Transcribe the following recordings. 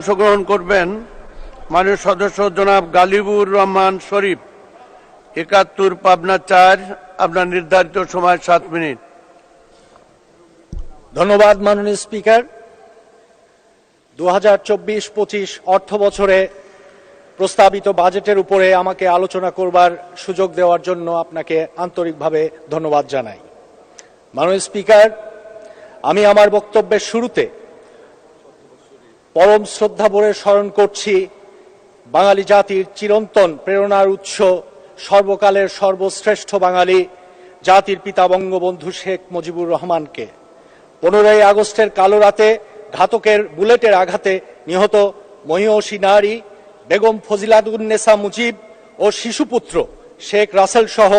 অংশগ্রহণ করবেন মাননীয় সদস্য জনাব গালিবুর রহমান শরীফ, ৭১ পাবনা ৪। আপনার নির্ধারিত সময় ৭ মিনিট। ধন্যবাদ মাননীয় স্পিকার। ২০২৪-২৫ অর্থ বছরে প্রস্তাবিত বাজেটের উপরে আমাকে আলোচনা করবার সুযোগ দেওয়ার জন্য আপনাকে আন্তরিকভাবে ধন্যবাদ জানাই। মাননীয় স্পিকার, আমি আমার বক্তব্যের শুরুতে পরম শ্রদ্ধাভরে স্মরণ করছি বাঙালি জাতির চিরন্তন প্রেরণার উৎস, সর্বকালের সর্বশ্রেষ্ঠ বাঙালি জাতির পিতা বঙ্গবন্ধু শেখ মুজিবুর রহমানকে। 15ই আগস্টের কালো রাতে ঘাতকের বুলেটের আঘাতে নিহত মহিয়সী নারী বেগম ফজিলাতুন্নেসা মুজিব ও শিশুপুত্র শেখ রাসেল সহ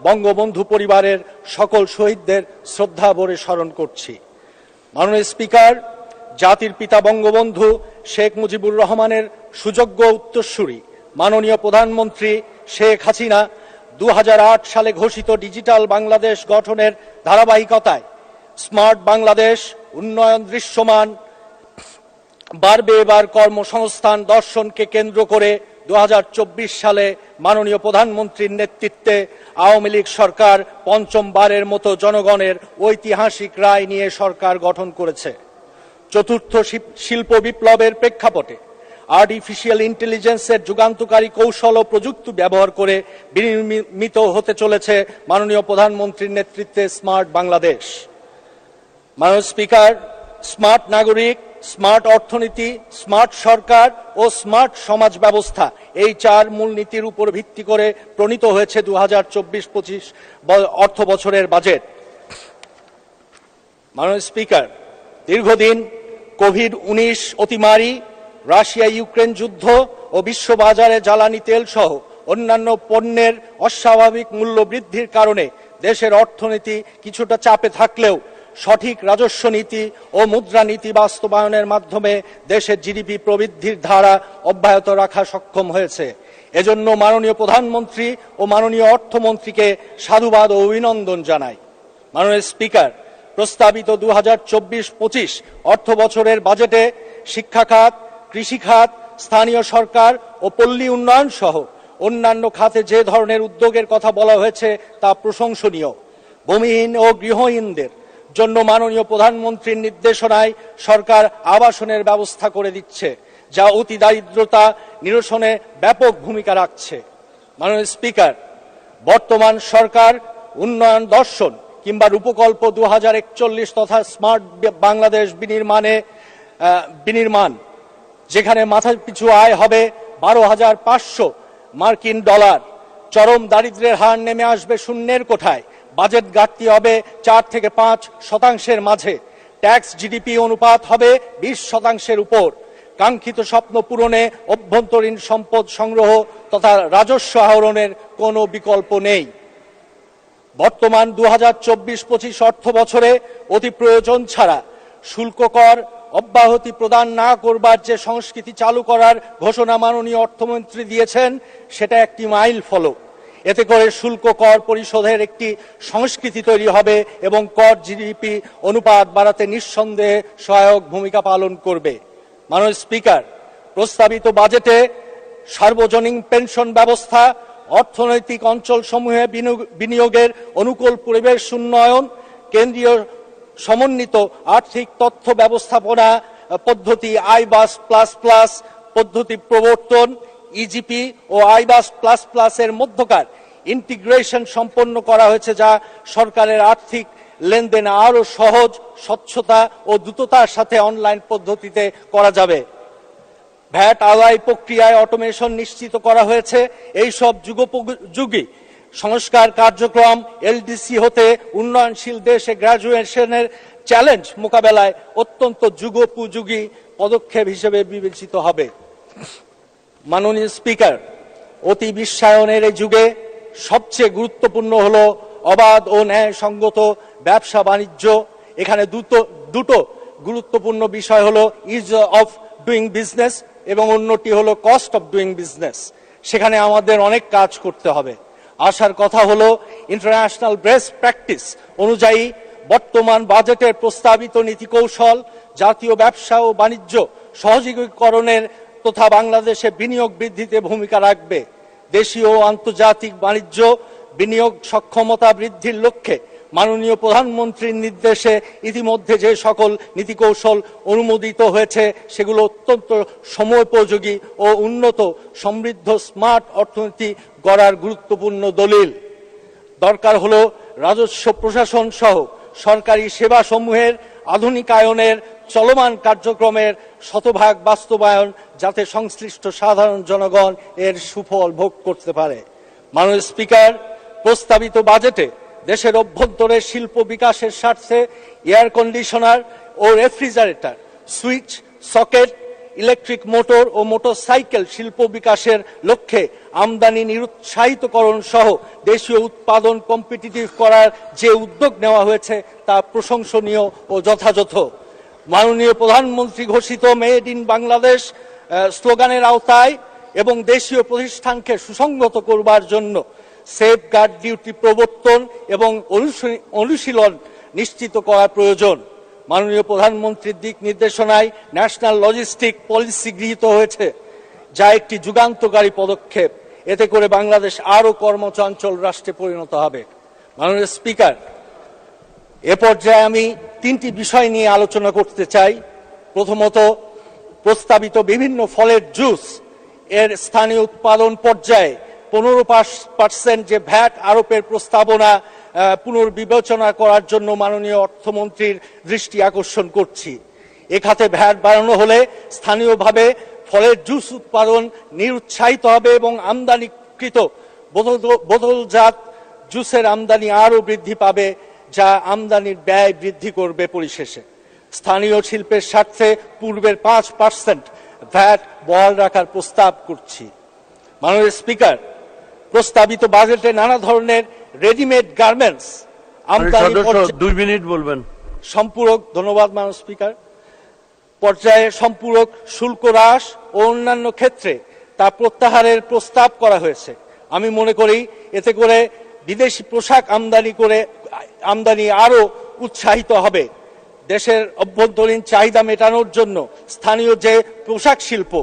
বঙ্গবন্ধু পরিবারের সকল শহীদদের শ্রদ্ধাভরে স্মরণ করছি। মাননীয় স্পিকার, জাতির পিতা বঙ্গবন্ধু শেখ মুজিবুর রহমানের সুযোগ্য উত্তরসূরি মাননীয় প্রধানমন্ত্রী শেখ হাসিনা 2008 সালে ঘোষিত ডিজিটাল বাংলাদেশ গঠনের ধারাবাহিকতায় স্মার্ট বাংলাদেশ উন্নয়ন দৃশ্যমান বাড়বে। এবার কর্মসংস্থান দর্শনকে কেন্দ্র করে 2024 সালে মাননীয় প্রধানমন্ত্রীর নেতৃত্বে আওয়ামী লীগ সরকার পঞ্চমবারের মতো জনগণের ঐতিহাসিক রায় নিয়ে সরকার গঠন করেছে। চতুর্থ শিল্প বিপ্লবের প্রেক্ষাপটে আর্টিফিশিয়াল ইন্টেলিজেন্সের যুগান্তকারী কৌশল ও প্রযুক্তি ব্যবহার করে বিনির্মিত হতে চলেছে মাননীয় প্রধানমন্ত্রীর নেতৃত্বে স্মার্ট বাংলাদেশ। মাননীয় স্পিকার, স্মার্ট নাগরিক, স্মার্ট অর্থনীতি, স্মার্ট সরকার ও স্মার্ট সমাজ ব্যবস্থা, এই 4 মূলনীতির উপর ভিত্তি করে প্রণীত হয়েছে 2024-25 অর্থ বছরের বাজেট। মাননীয় স্পিকার, দীর্ঘদিন কোভিড-19 অতিমারি, রাশিয়া ইউক্রেন যুদ্ধ ও বিশ্ববাজারে জ্বালানি তেল সহ অন্যান্য পণ্যের অস্বাভাবিক মূল্য বৃদ্ধির কারণে দেশের অর্থনীতি কিছুটা চাপে থাকলেও সঠিক রাজস্ব নীতি ও মুদ্রানীতি বাস্তবায়নের মাধ্যমে দেশের জিডিপি প্রবৃদ্ধির ধারা অব্যাহত রাখা সক্ষম হয়েছে। এজন্য মাননীয় প্রধানমন্ত্রী ও মাননীয় অর্থমন্ত্রীকে সাধুবাদ ও অভিনন্দন জানাই। মাননীয় স্পিকার, প্রস্তাবিত 2024-25 অর্থ বছরের বাজেটে শিক্ষা খাত, কৃষি খাত, স্থানীয় সরকার ও পল্লী উন্নয়ন সহ অন্যান্য খাতে যে ধরনের উদ্যোগের কথা বলা হয়েছে তা প্রশংসনীয়। ভূমিহীন ও গৃহহীনদের জন্য মাননীয় প্রধানমন্ত্রীর নির্দেশনায় সরকার আবাসনের ব্যবস্থা করে দিচ্ছে, যা অতি দারিদ্রতা নিরসনে ব্যাপক ভূমিকা রাখছে। মাননীয় স্পিকার, বর্তমান সরকার উন্নয়ন দর্শন কিংবা রূপকল্প 2041 তথা স্মার্ট বাংলাদেশ বিনির্মাণ, যেখানে মাথাপিছু আয় হবে $12,500 মার্কিন, চরম দারিদ্র্যের হার নেমে আসবে শূন্যের কোঠায়, বাজেট ঘাটতি হবে 4 থেকে 5% মাঝে, ট্যাক্স জিডিপি অনুপাত হবে 20% উপর, কাঙ্ক্ষিত স্বপ্ন পূরণে অভ্যন্তরীণ সম্পদ সংগ্রহ তথা রাজস্ব আহরণের কোনো বিকল্প নেই। বর্তমান 2024-25 অর্থ বছরে অতি প্রয়োজন ছাড়া শুল্ক কর অব্যাহতি প্রদান না করবার যে সংস্কৃতি চালু করার ঘোষণা মাননীয় অর্থমন্ত্রী দিয়েছেন, সেটা একটি মাইল ফলক। এতে করে শুল্ক কর পরিশোধের একটি সংস্কৃতি তৈরি হবে এবং কর জিডিপি অনুপাত বাড়াতে নিঃসন্দেহে সহায়ক ভূমিকা পালন করবে। মাননীয় স্পিকার, প্রস্তাবিত বাজেটে সার্বজনীন পেনশন ব্যবস্থা, অর্থনৈতিক অঞ্চলসমূহে বিনিয়োগের অনুকূল পরিবেশ উন্নয়ন, কেন্দ্রীয় সমন্বিত আর্থিক তথ্য ব্যবস্থাপনা পদ্ধতি আইবাস++ পদ্ধতি প্রবর্তন, ইজিপি ও আইবাস++ এর মধ্যকার ইন্টিগ্রেশন সম্পন্ন করা হয়েছে, যা সরকারের আর্থিক লেনদেন আরও সহজ, স্বচ্ছতা ও দ্রুততার সাথে অনলাইন পদ্ধতিতে করা যাবে। ভ্যাট আদায় প্রক্রিয়ায় অটোমেশন নিশ্চিত করা হয়েছে। এই সব যুগোপযোগী সংস্কার কার্যক্রম এলডিসি হতে উন্নয়নশীল দেশে গ্রাজুয়েশনের চ্যালেঞ্জ মোকাবেলায় অত্যন্ত যুগোপযোগী পদক্ষেপ হিসেবে বিবেচিত হবে। মাননীয় স্পিকার, অতি বিশ্বায়নের এই যুগে সবচেয়ে গুরুত্বপূর্ণ হলো অবাধ ও ন্যায়সঙ্গত ব্যবসা বাণিজ্য। এখানে দুটো গুরুত্বপূর্ণ বিষয় হলো ইজ অফ ডুইং বিজনেস এবং অন্যটি হলো কস্ট অফ ডুইং বিজনেস। সেখানে আমাদের অনেক কাজ করতে হবে। আশার কথা হলো ইন্টারন্যাশনাল বেস্ট প্র্যাকটিস অনুযায়ী বর্তমান বাজেটের প্রস্তাবিত নীতি কৌশল জাতীয় ব্যবসা ও বাণিজ্য সহযোগীকরণের তথা বাংলাদেশে বিনিয়োগ বৃদ্ধিতে ভূমিকা রাখবে। দেশীয় ও আন্তর্জাতিক বাণিজ্য বিনিয়োগ সক্ষমতা বৃদ্ধির লক্ষ্যে মাননীয় প্রধানমন্ত্রীর নির্দেশে ইতিমধ্যে যে সকল নীতিকৌশল অনুমোদিত হয়েছে সেগুলো অত্যন্ত সময়োপযোগী ও উন্নত সমৃদ্ধ স্মার্ট অর্থনীতি গড়ার গুরুত্বপূর্ণ দলিল। দরকার হলো রাজস্ব প্রশাসন সহ সরকারি সেবা সমূহের আধুনিকায়নের চলমান কার্যক্রমের শতভাগ বাস্তবায়ন, যাতে সংশ্লিষ্ট সাধারণ জনগণ এর সুফল ভোগ করতে পারে। মাননীয় স্পিকার, প্রস্তাবিত বাজেটে দেশের অভ্যন্তরে শিল্প বিকাশের স্বার্থে এয়ার কন্ডিশনার ও refrigerator, switch, socket, electric motor ও মোটরসাইকেল শিল্প বিকাশের লক্ষ্যে আমদানি নিরুৎসাহিতকরণ সহ দেশীয় উৎপাদন কম্পিটিটিভ করার যে উদ্যোগ নেওয়া হয়েছে তা প্রশংসনীয় ও যথাযথ। মাননীয় প্রধানমন্ত্রী ঘোষিত মেড ইন বাংলাদেশ স্লোগানের আওতায় এবং দেশীয় প্রতিষ্ঠানকে সুসংগত করবার জন্য সেফগার্ড ডিউটি প্রবর্তন এবং অনুশীলন নিশ্চিত করা প্রয়োজন। মাননীয় প্রধানমন্ত্রীর দিক নির্দেশনায় ন্যাশনাল লজিস্টিক পলিসি গৃহীত হয়েছে, যা একটি যুগান্তকারী পদক্ষেপ। এতে করে বাংলাদেশ আরও কর্মচঞ্চল রাষ্ট্রে পরিণত হবে। মাননীয় স্পিকার, এ পর্যায়ে আমি তিনটি বিষয় নিয়ে আলোচনা করতে চাই। প্রথমত, প্রস্তাবিত বিভিন্ন ফলের জুস এর স্থানীয় উৎপাদন পর্যায়ে 15% যে ভ্যাট আরোপের প্রস্তাবনা পুনর্বিবেচনা করার জন্য মাননীয় অর্থমন্ত্রীর দৃষ্টি আকর্ষণ করছি। এ খাতে ভ্যাট বাড়ানো হলে স্থানীয়ভাবে ফলের জুস উৎপাদন নিরুৎসাহিত হবে এবং আমদানিকৃত বোতলজাত জুসের আমদানি আরও বৃদ্ধি পাবে, যা আমদানির ব্যয় বৃদ্ধি করবে। পরিশেষে স্থানীয় শিল্পের স্বার্থে পূর্বের 5% ভ্যাট বহাল রাখার প্রস্তাব করছি। মাননীয় স্পিকার, প্রস্তাবিত বাজেটে নানা ধরনের রেডিমেড গার্মেন্টস আমদানি 2 মিনিট বলবেন। সম্পূরক, ধন্যবাদ মাননীয় স্পিকার, পর্যায়ে সম্পূরক শুল্ক হ্রাস ও অন্যান্য ক্ষেত্রে তা প্রত্যাহারের প্রস্তাব করা হয়েছে। আমি মনে করি এতে করে বিদেশি পোশাক আমদানি আরও উৎসাহিত হবে। দেশের অভ্যন্তরীণ চাহিদা মেটানোর জন্য স্থানীয় যে পোশাক শিল্প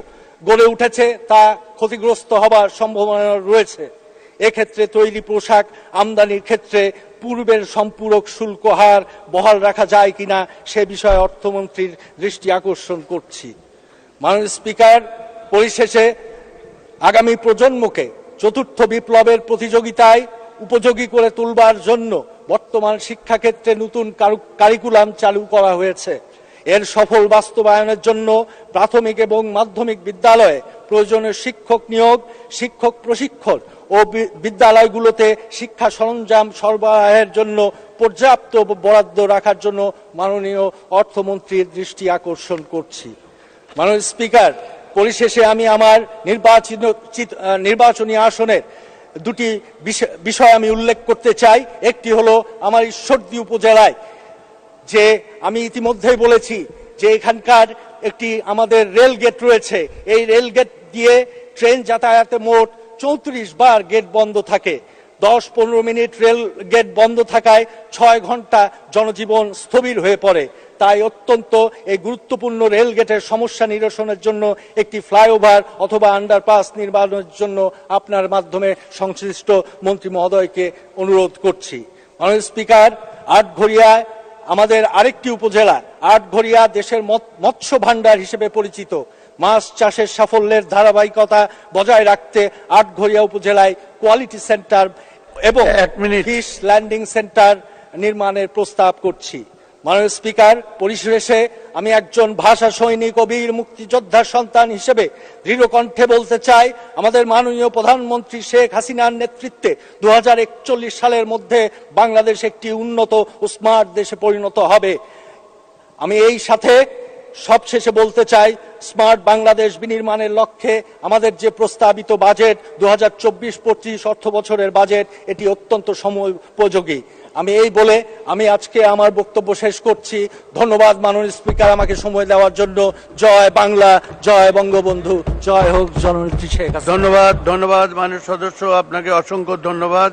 গড়ে উঠেছে তা ক্ষতিগ্রস্ত হবার সম্ভাবনা রয়েছে। এক্ষেত্রে তৈরি পোশাক আমদানির ক্ষেত্রে পূর্বের সম্পূরক শুল্ক হার বহাল রাখা যায় কিনা সে বিষয়ে অর্থমন্ত্রীর দৃষ্টি আকর্ষণ করছি। মাননীয় স্পিকার, পরিশেষে আগামী প্রজন্মকে চতুর্থ বিপ্লবের প্রতিযোগিতায় উপযোগী করে তুলবার জন্য বর্তমান শিক্ষাক্ষেত্রে নতুন কারিকুলাম চালু করা হয়েছে। এর সফল বাস্তবায়নের জন্য প্রাথমিক এবং মাধ্যমিক বিদ্যালয়ে প্রয়োজনীয় শিক্ষক নিয়োগ, শিক্ষক প্রশিক্ষণ ও বিদ্যালয়গুলোতে শিক্ষা সরঞ্জাম সরবরাহের জন্য পর্যাপ্ত বরাদ্দ রাখার জন্য মাননীয় অর্থমন্ত্রীর দৃষ্টি আকর্ষণ করছি। মাননীয় স্পিকার, পরিশেষে আমি আমার নির্বাচনী আসনের দুটি বিষয় আমি উল্লেখ করতে চাই। একটি হলো আমার ঈশ্বরদী উপজেলায়, যে আমি ইতিমধ্যেই বলেছি যে এখানকার একটি আমাদের রেল গেট রয়েছে। এই রেল গেট দিয়ে ট্রেন যাতায়াতে মোট 34 বার গেট বন্ধ থাকে। 10-15 মিনিট রেল গেট বন্ধ থাকায় 6 ঘন্টা জনজীবন স্থবির হয়ে পড়ে। তাই অত্যন্ত এই গুরুত্বপূর্ণ রেল গেটের সমস্যা নিরসনের জন্য একটি ফ্লাইওভার অথবা আন্ডারপাস নির্মাণের জন্য আপনার মাধ্যমে সংশ্লিষ্ট মন্ত্রী মহোদয়কে অনুরোধ করছি। মাননীয় স্পিকার, আটঘরিয়ায় আমাদের আরেকটি উপজেলা। আটঘরিয়া দেশের মৎস্য ভান্ডার হিসেবে পরিচিত। মাছ চাষের সাফল্যের ধারাবাহিকতা বজায় রাখতে আটঘরিয়া উপজেলায় কোয়ালিটি সেন্টার এবং ফিশ ল্যান্ডিং সেন্টার নির্মাণের প্রস্তাব করছি। মাননীয় স্পিকার, পরিশেষে আমি একজন ভাষা সৈনিক ও বীর মুক্তিযোদ্ধার সন্তান হিসেবে দৃঢ় কণ্ঠে বলতে চাই, আমাদের মাননীয় প্রধানমন্ত্রী শেখ হাসিনার নেতৃত্বে 2041 সালের মধ্যে বাংলাদেশ একটি উন্নত ও স্মার্ট দেশে পরিণত হবে। আমি এই সাথে সবশেষে বলতে চাই, স্মার্ট বাংলাদেশ বিনির্মাণের লক্ষ্যে আমাদের যে প্রস্তাবিত বাজেট 2024-25 অর্থ বছরের বাজেট, এটি অত্যন্ত সময়োপযোগী। আমি এই বলে আমি আজকে আমার বক্তব্য শেষ করছি। ধন্যবাদ মাননীয় স্পিকার আমাকে সময় দেওয়ার জন্য। জয় বাংলা, জয় বঙ্গবন্ধু, জয় হোক জননেত্রী শেখ হাসিনা। ধন্যবাদ মাননীয় সদস্য, আপনাকে অসংখ্য ধন্যবাদ।